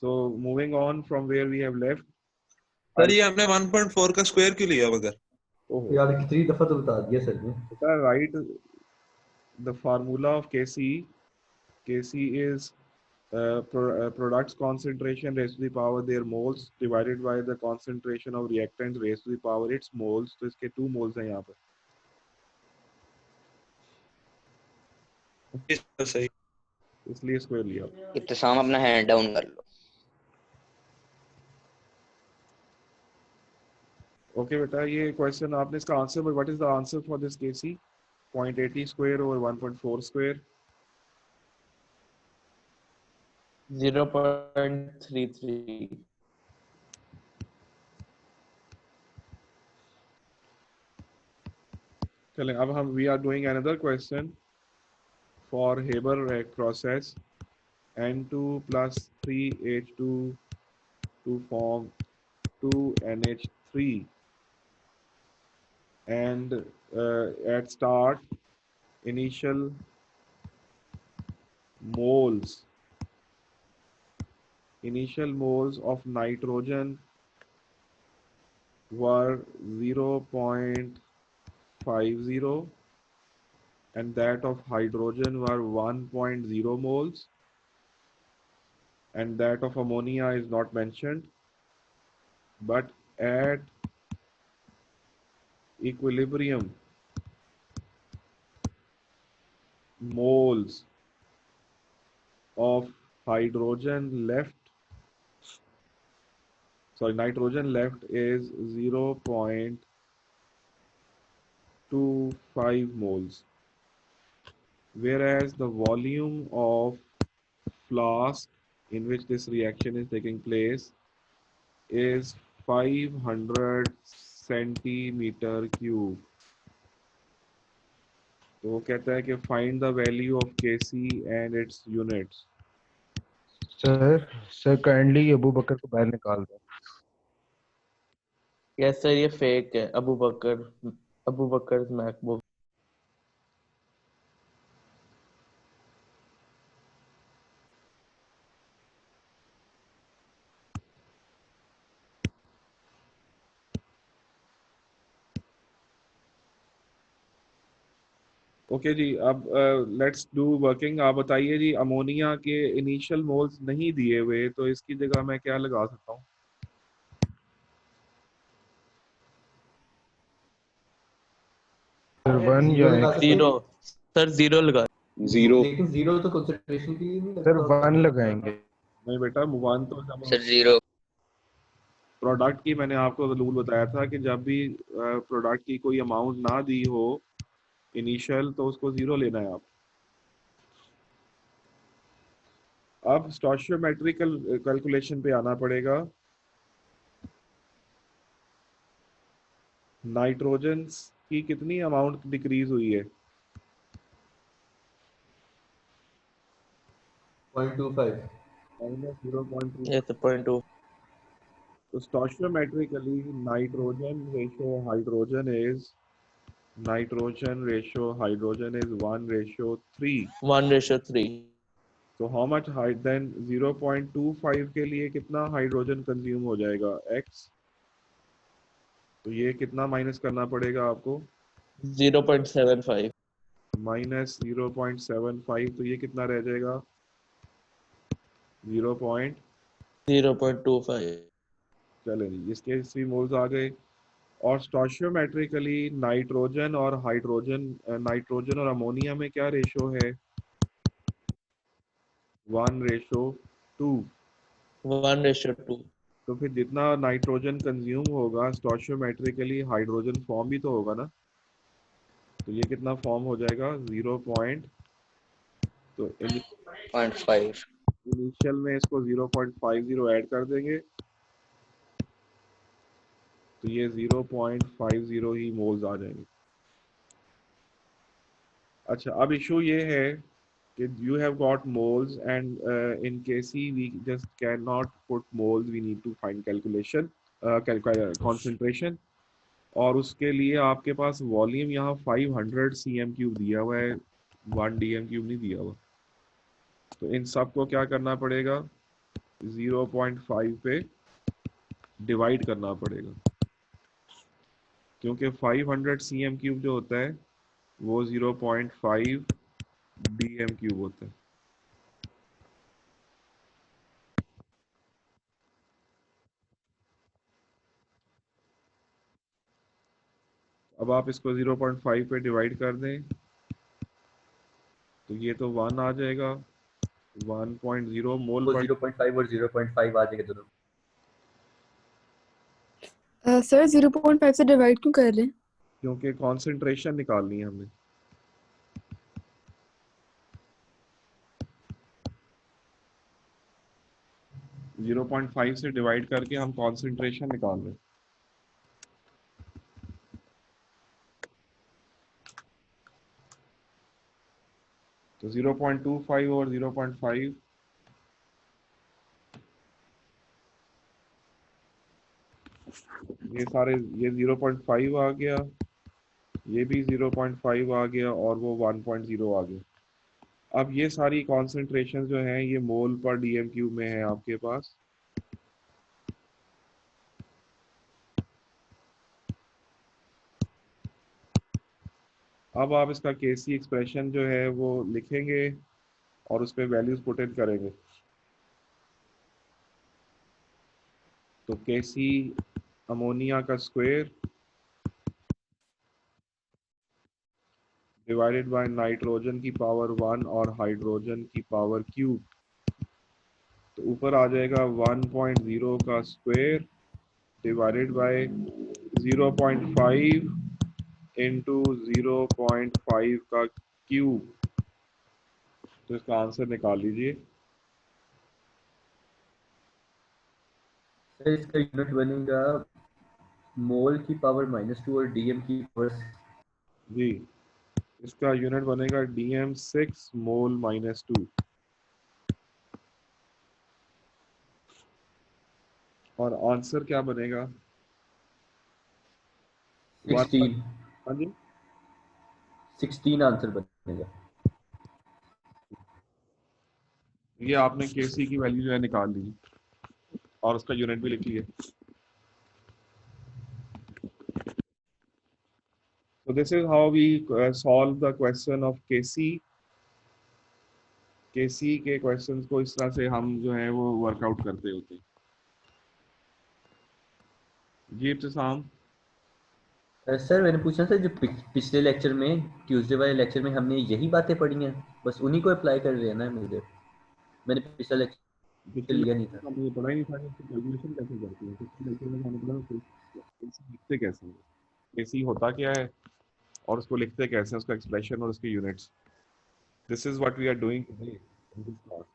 So moving on from where we have left. Sir ये हमने 1.4 का स्क्वायर क्यों लिया मगर? यार कितनी दफा तो बता दिया सर ने। बेटा write the formula of Kc. Kc is products concentration raised to the power their moles divided by the concentration of reactant raised to the power its moles. तो इसके 2 moles हैं यहाँ पर। सही, इसलिए स्क्वायर लिया। इत्तेसाम अपना हैंड डाउन कर लो। ओके बेटा, ये क्वेश्चन आपने इसका answer, but what is the answer for this KC? 0.80 square over 1.4 square. 0.33। चलें, अब हम we are doing another question for Haber process N2 plus 3H2 to form 2NH3 and at start initial moles of nitrogen were 0.50 and that of hydrogen were 1.0 moles and that of ammonia is not mentioned, but at equilibrium moles of nitrogen left is 0.25 moles, whereas the volume of flask in which this reaction is taking place is 500 centimeter cube. तो वो कहता है कि find the value of Kc and its units. Sir kindly Abu Bakar को बाहर निकाल दो। Yes sir, ये फेक है। अबू बकर मैकबुक। ओके जी, अब लेट्स डू वर्किंग। आप बताइए जी, अमोनिया के इनिशियल मोल्स नहीं दिए हुए, तो इसकी जगह मैं क्या लगा सकता हूँ? सर 1 या जीरो। सर 0 लगा। 0, लेकिन 0 तो कंसंट्रेशन के लिए नहीं लगता। सर 1 लगाएंगे। नहीं बेटा, 1 तो सर 0। प्रोडक्ट की मैंने आपको रूल बताया था कि जब भी प्रोडक्ट की कोई अमाउंट ना दी हो इनिशियल, तो उसको 0 लेना है आप। अब स्टोइचियोमेट्रिकल कैलकुलेशन पे आना पड़ेगा। नाइट्रोजन की कितनी अमाउंट डिक्रीज हुई है? 0.25 -0.2। ये तो 0.2। तो स्टोइचियोमेट्रिकली नाइट्रोजन रेशियो हाइड्रोजन इज 1:3। 1:3। तो हाउ मच हाइट देन 0.25 के लिए कितना हाइड्रोजन कंज्यूम हो जाएगा? x। तो ये कितना माइनस करना पड़ेगा आपको? 0.75। -0.75, तो ये कितना रह जाएगा? 0.25। चले जी, इसके 3 मोल्स आ गए। और स्टोइचियोमेट्रिकली नाइट्रोजन और अमोनिया में क्या रेशो है? 1:2। 1:2। तो फिर जितना नाइट्रोजन कंज्यूम होगा स्टोइचियोमेट्रिकली हाइड्रोजन फॉर्म भी तो होगा ना। तो ये कितना फॉर्म हो जाएगा? 0. तो 0.5। इनिशियल में इसको 0.50 ऐड कर देंगे, तो ये 0.50 ही मोल्स आ जाएंगे। अच्छा, अब इशू ये है कि you have got moles and in Kc we just cannot put moles, we need to find concentration, और उसके लिए आपके पास वॉल्यूम यहाँ 500 cm³ दिया हुआ है, 1 dm³ नहीं दिया हुआ। तो इन सब को क्या करना पड़ेगा? 0.5 पे डिवाइड करना पड़ेगा, क्योंकि 500 cm क्यूब जो होता है वो 0.5 dm क्यूब होता है। अब आप इसको 0.5 पे डिवाइड कर दें तो ये तो 1 आ जाएगा, 1.0 मोल वो पर 0.5 और 0.5 आ जाएगा दोनों। सर 0.5 से डिवाइड क्यों कर रहे हैं? क्योंकि कॉन्सेंट्रेशन निकालनी है हमें। जीरो पॉइंट फाइव से डिवाइड करके हम कॉन्सेंट्रेशन निकाल रहे हैं। तो 0.25 और 0.5 ये सारे, ये 0.5 आ गया, ये भी 0.5 आ गया और वो 1.0 आ गया। अब ये सारी कॉन्सेंट्रेशन जो हैं ये मोल पर डीएम क्यूब में है आपके पास। अब आप इसका केसी एक्सप्रेशन जो है वो लिखेंगे और उस पर वैल्यूज पुट इन करेंगे। तो केसी अमोनिया का स्क्वायर डिवाइडेड बाय नाइट्रोजन की पावर 1 और हाइड्रोजन की पावर क्यूब, तो ऊपर आ जाएगा 1.0 का स्क्वायर डिवाइडेड बाय 0.5 इंटू 0.5 का क्यूब। तो इसका आंसर निकाल लीजिए। सर इसका यूनिट बनेगा मोल की पावर -2 और डीएम की पावर। जी, इसका यूनिट बनेगा डीएम 6 मोल -2 और आंसर क्या बनेगा? 16 हाँ जी, 16 आंसर बनेगा। ये आपने केसी की वैल्यू जो है निकाल ली और उसका यूनिट भी लिख लिया। So this is how we solve the question of KC। KC के क्वेश्चंस को इस तरह से हम जो है वो वर्कआउट करते होते हैं। जी इब्तिसाम। सर मैंने पूछना था जो पिछले लेक्चर में, ट्यूसडे वाले लेक्चर में हमने यही बातें पढ़ी हैं, बस उन्हीं को अप्लाई कर रहे हैं ना मुझे। मैंने पिछला लेक्चर लिया नहीं था। हमने पढ़ा ही नहीं था कि कैलकुलेशन कैसे करती है। पिछले लेक्चर में हमने पढ़ा केसी लिखते कैसे हैं, केसी होता क्या है और उसको लिखते कैसे हैं, उसका एक्सप्रेशन और उसके units. This is what we are doing today in this class.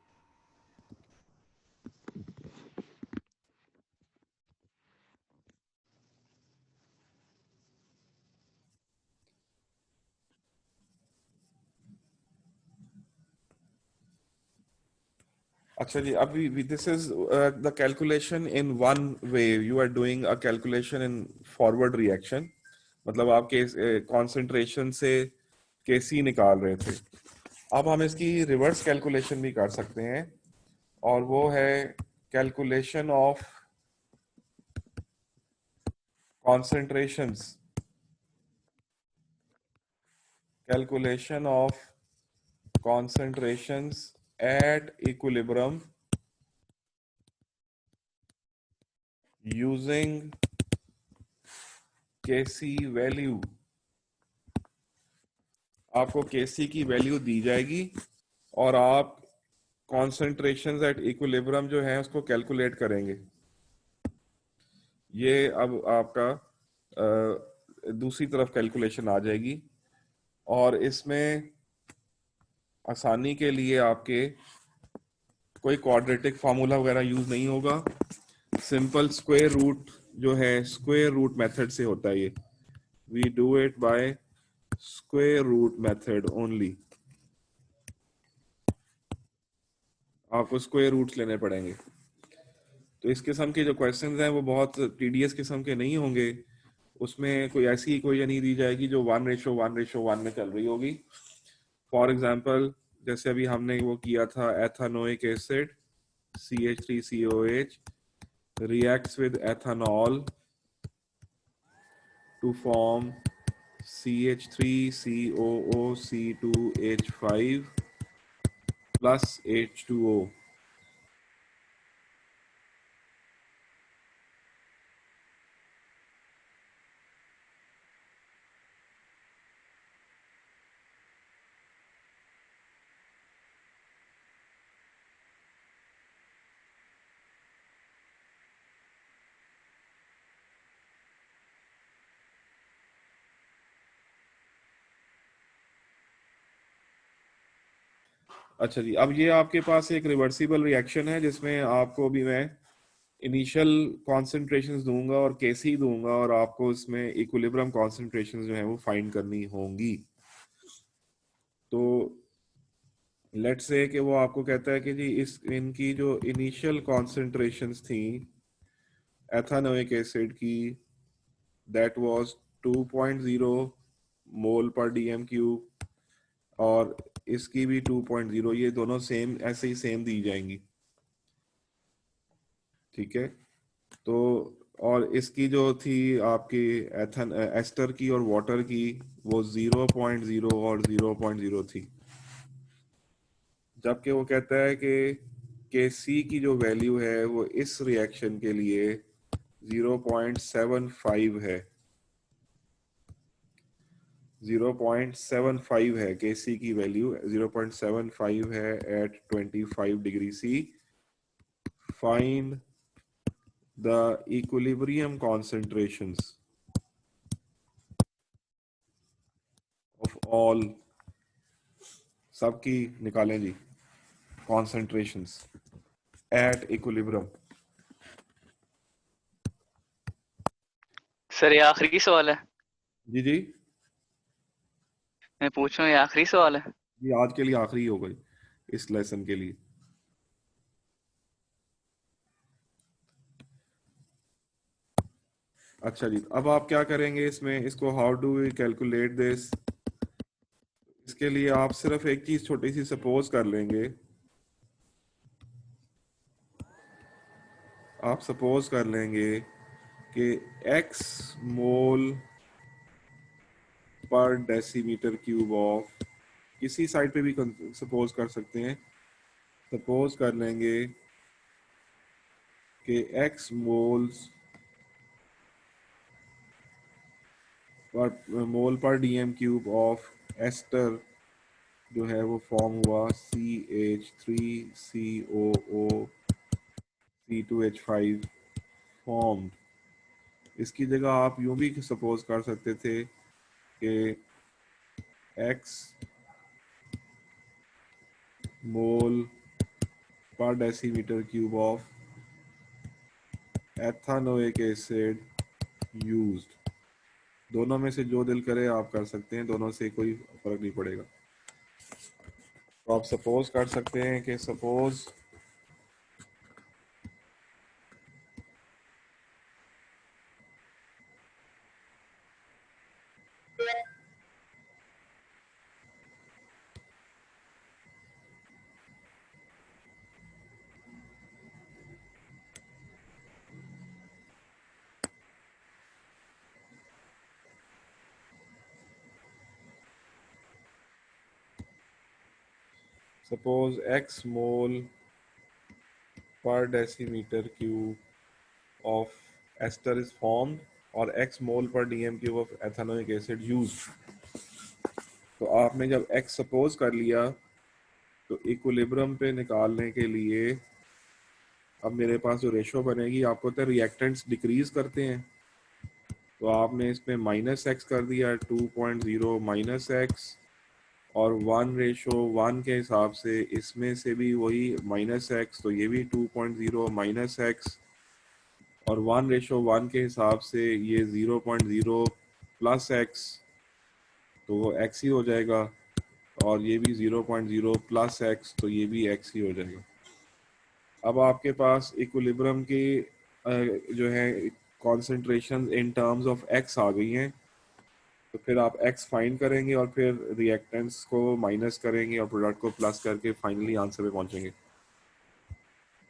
अच्छा जी, अभी this is the calculation in one way. You are doing a calculation in forward reaction, मतलब आप कॉन्सेंट्रेशन से केसी निकाल रहे थे। अब हम इसकी रिवर्स कैलकुलेशन भी कर सकते हैं और वो है calculation of concentrations, calculation of concentrations at equilibrium using Kc value. आपको Kc की वैल्यू दी जाएगी और आप कॉन्सेंट्रेशन एट इक्विलिब्रियम जो है उसको कैलकुलेट करेंगे। ये अब आपका दूसरी तरफ कैलकुलेशन आ जाएगी और इसमें आसानी के लिए आपके कोई क्वाड्रेटिक फार्मूला वगैरह यूज नहीं होगा। सिंपल स्क्वायर रूट जो है, स्क्वायर रूट मेथड से होता है ये। We do it by square root method only. आपको स्क्वायर रूट्स लेने पड़ेंगे। तो इस किस्म के जो क्वेश्चंस हैं वो बहुत टीडीएस किस्म के नहीं होंगे। उसमें कोई ऐसी इक्वेशन नहीं दी जाएगी जो 1:1:1 में चल रही होगी। फॉर एग्जाम्पल जैसे अभी हमने वो किया था एथानोइक acid CH3COH reacts with ethanol to form CH3COOC2H5 plus H2O. अच्छा जी, अब ये आपके पास एक रिवर्सिबल रिएक्शन है जिसमें आपको भी मैं इनिशियल कॉन्सेंट्रेशंस दूंगा और केसी दूंगा और आपको इसमें इक्विलिब्रियम कॉन्सेंट्रेशंस जो है वो फाइंड करनी होंगी। तो लेट्स से कि वो आपको कहता है कि जी इनकी जो इनिशियल कॉन्सेंट्रेशंस थी एथानोइक एसिड की, दैट वाज 2.0 मोल पर डीएम क्यूब और इसकी भी 2.0, ये दोनों सेम ऐसे ही सेम दी जाएंगी, ठीक है। तो और इसकी जो थी आपकी एस्टर की और वाटर की वो 0.0 और 0.0 थी, जबकि वो कहता है कि सी की जो वैल्यू है वो इस रिएक्शन के लिए 0.75 है, 0.75 है, के सी की वैल्यू 0.75 है at 25 degree C. Find the equilibrium concentrations of all, सबकी निकालें जी concentrations at equilibrium। सर ये आखिरी सवाल है, जी जी मैं पूछ रहा हूँ, ये आखिरी सवाल है। ये आज के लिए आखिरी हो गई इस लेसन के लिए। अच्छा जी, अब आप क्या करेंगे इसमें, इसको how do we calculate this, इसके लिए आप सिर्फ एक चीज छोटी सी सपोज कर लेंगे। आप सपोज कर लेंगे कि x मोल पर डेसीमीटर क्यूब ऑफ, किसी साइड पे भी सपोज कर सकते हैं, सपोज कर लेंगे कि x मोल्स पर मोल पर डीएम क्यूब ऑफ एस्टर जो है वो फॉर्म हुआ CH3COOC2H5 फॉर्म्ड। इसकी जगह आप यूं भी सपोज कर सकते थे कि x मोल पर decimetre cube of ethanoic acid used. दोनों में से जो दिल करे आप कर सकते हैं, दोनों से कोई फर्क नहीं पड़ेगा। तो आप सपोज कर सकते हैं कि suppose suppose x mole per decimeter cube of ester is formed और x mole per dm cube of ethanoic acid used। तो आपने जब x सपोज कर लिया तो इक्विलिब्रियम पे निकालने के लिए अब मेरे पास जो रेशो बनेगी, आपको तो रिएक्टेंट्स डिक्रीज करते हैं, तो आपने इसमें माइनस एक्स कर दिया 2.0 माइनस एक्स और 1:1 के हिसाब से इसमें से भी वही माइनस एक्स, तो ये भी 2.0 माइनस एक्स और 1:1 के हिसाब से ये 0.0 प्लस एक्स, तो वो एक्स ही हो जाएगा और ये भी 0.0 प्लस एक्स, तो ये भी एक्स ही हो जाएगा। अब आपके पास इक्विलिब्रियम की जो है concentration in terms of x आ गई हैं, तो फिर आप x फाइंड करेंगे और फिर रिएक्टेंट्स को माइनस करेंगे और प्रोडक्ट को प्लस करके फाइनली आंसर पे पहुंचेंगे।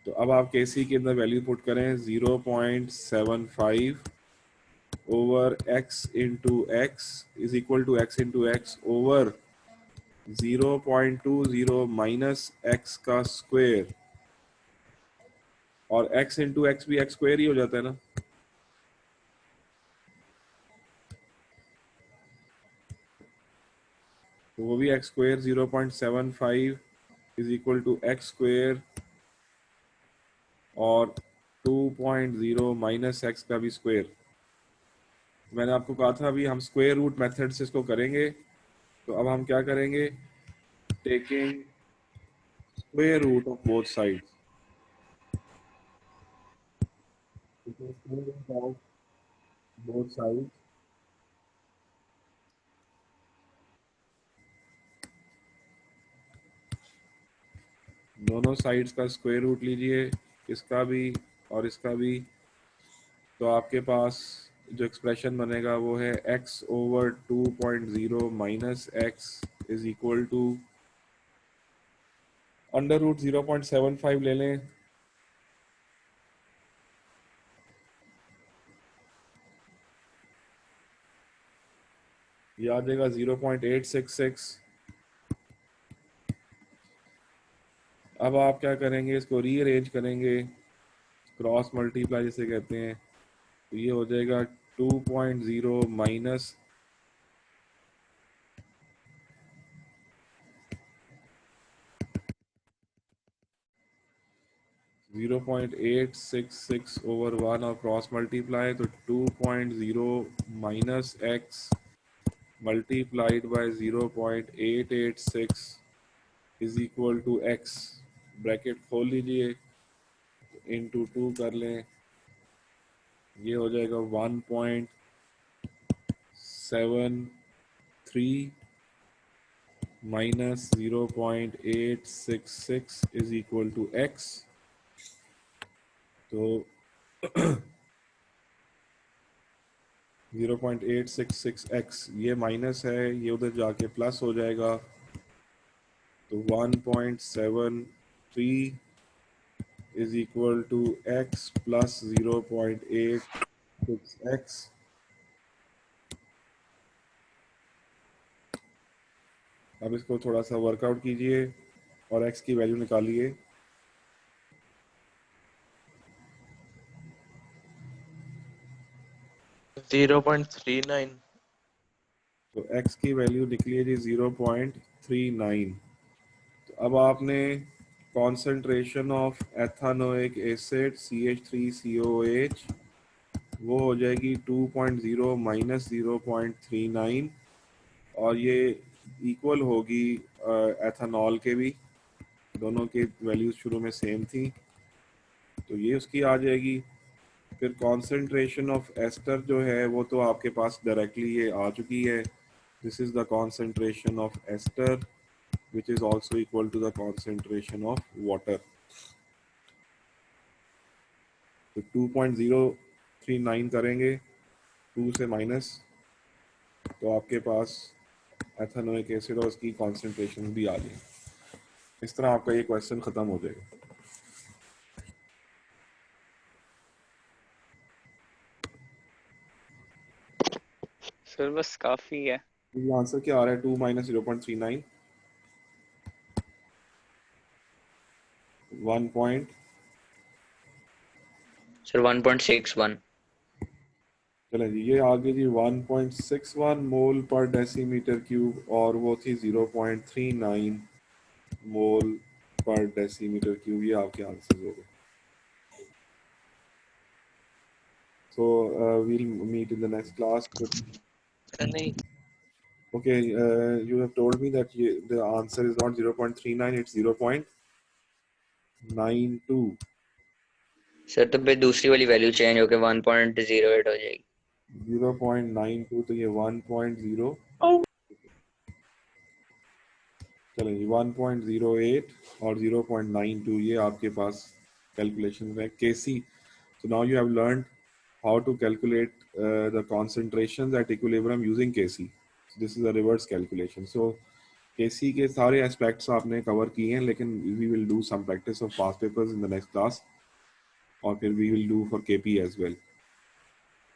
तो अब आप केसी के अंदर वैल्यू पुट करें 0.75 over x into x is equal to x into x over 0.20 minus x का स्क्वायर, और x इंटू एक्स भी एक्स स्क्वायर ही हो जाता है ना। तो वो भी x square 0.75 is equal to x square और 2.0 माइनस एक्स का भी स्क्वायर। मैंने आपको कहा था अभी हम स्क्वायर रूट मेथड से इसको करेंगे। तो अब हम क्या करेंगे, taking square root of both sides, both sides दोनों साइड्स का स्क्वायर रूट लीजिए, इसका भी और इसका भी। तो आपके पास जो एक्सप्रेशन बनेगा वो है x over 2.0 minus x is equal to under root 0.75 ले लें, ये आ जाएगा 0.866। अब आप क्या करेंगे, इसको रीअरेंज करेंगे, क्रॉस मल्टीप्लाई जिसे कहते हैं। तो ये हो जाएगा 2.0 माइनस 0.866 ओवर 1 और क्रॉस मल्टीप्लाई, तो 2.0 minus x multiplied by 0.886 is equal to x, bracket खोल लीजिए, इंटू 2 कर लें, ये हो जाएगा 1.73 minus 0.866 is equal to x. तो 0.866x ये माइनस है, ये उधर जाके प्लस हो जाएगा। तो 1.73 is equal to x plus 0.86x। अब इसको थोड़ा सा वर्कआउट कीजिए और x की वैल्यू निकालिए। जीरो 0.39। तो x की वैल्यू निकली है जी 0.39। तो अब आपने concentration of ethanoic acid CH3COH वो हो जाएगी 2.0 माइनस 0.39, और ये इक्वल होगी एथानॉल के भी, दोनों के वैल्यूज शुरू में सेम थी, तो ये उसकी आ जाएगी। फिर कॉन्सेंट्रेशन ऑफ एस्टर जो है वो तो आपके पास डायरेक्टली ये आ चुकी है, this is the concentration of ester which is also equal to the concentration of water. तो 2.039 करेंगे 2 से माइनस, तो आपके पास एथेनोइक एसिड और उसकी कॉन्सेंट्रेशन भी आ गई। इस तरह आपका ये क्वेश्चन खत्म हो जाएगा। सर बस काफी है। ये आंसर क्या आ रहा है, 2 माइनस 0.39 1 पॉइंट सर 1.61। चले जी, ये आ गई जी 1.61 मोल पर डेसीमीटर क्यूब, और वो थी 0.39 मोल पर डेसीमीटर क्यूब। ये आपके आंसर हो गए। So we'll meet in the next class. नहीं, Okay, you have told me that the answer is not 0.39, it's 0.92. Sir तो फिर दूसरी वाली वैल्यू चेंज होकर 1.08 हो जाएगी। 0.92 तो ये 1.0, चलो जी 1.08 और 0.92 ये आपके पास कैलकुलेशन है केसी। So now you have learned how to calculate the concentrations at equilibrium using Kc. So this is a reverse calculation. So केसी के सारे एस्पेक्ट्स आपने कवर किए हैं, लेकिन we will do some practice of past papers in the next class, और फिर we will do for KP as well.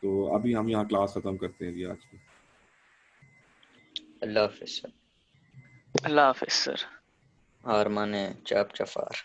तो अभी हम यहाँ क्लास खत्म करते हैं जी आज की। अल्लाह हाफिज सर। अल्लाह हाफिज सर। हार माने चाप चफार।